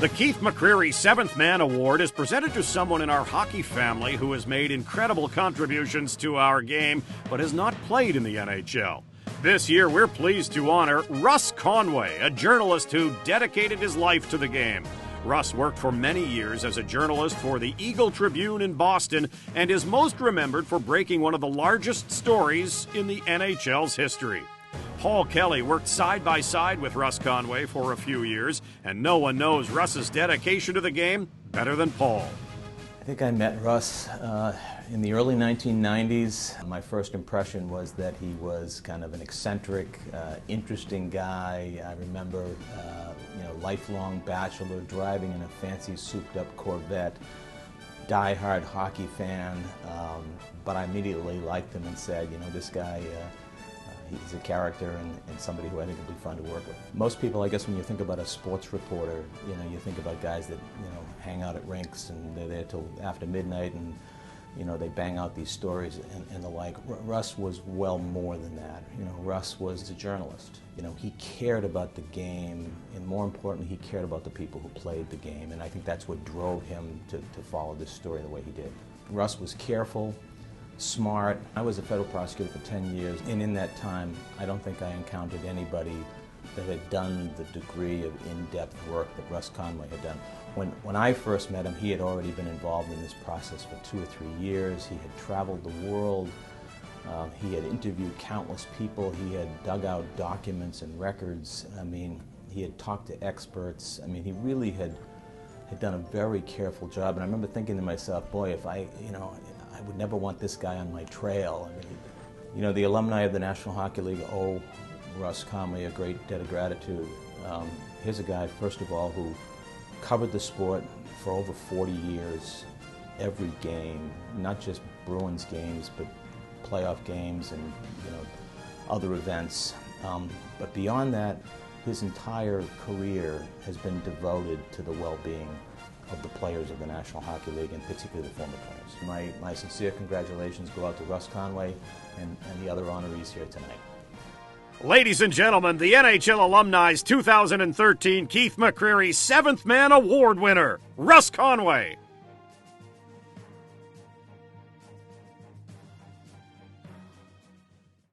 The Keith McCreary 7th Man Award is presented to someone in our hockey family who has made incredible contributions to our game but has not played in the NHL. This year, we're pleased to honor Russ Conway, a journalist who dedicated his life to the game. Russ worked for many years as a journalist for the Eagle Tribune in Boston and is most remembered for breaking one of the largest stories in the NHL's history. Paul Kelly worked side by side with Russ Conway for a few years, and no one knows Russ's dedication to the game better than Paul. I think I met Russ in the early 1990s. My first impression was that he was kind of an eccentric, interesting guy. I remember, lifelong bachelor, driving in a fancy souped-up Corvette, die-hard hockey fan, but I immediately liked him and said, this guy, he's a character and somebody who I think would be fun to work with. Most people, I guess, when you think about a sports reporter, you think about guys that, hang out at rinks and they're there till after midnight and, they bang out these stories and the like. Russ was well more than that. Russ was a journalist. He cared about the game, and more importantly, he cared about the people who played the game, and I think that's what drove him to follow this story the way he did. Russ was careful, smart. I was a federal prosecutor for 10 years, and in that time, I don't think I encountered anybody that had done the degree of in-depth work that Russ Conway had done. When I first met him, he had already been involved in this process for 2 or 3 years. He had traveled the world. He had interviewed countless people. He had dug out documents and records. He had talked to experts. He really had done a very careful job. And I remember thinking to myself, boy, if I would never want this guy on my trail. The alumni of the National Hockey League owe Russ Conway a great debt of gratitude. Here's a guy, first of all, who covered the sport for over 40 years, every game, not just Bruins games, but playoff games and other events. But beyond that, his entire career has been devoted to the well-being of the players of the National Hockey League, and particularly the former players. My sincere congratulations go out to Russ Conway and the other honorees here tonight. Ladies and gentlemen, the NHL Alumni's 2013 Keith McCreary 7th Man Award winner, Russ Conway.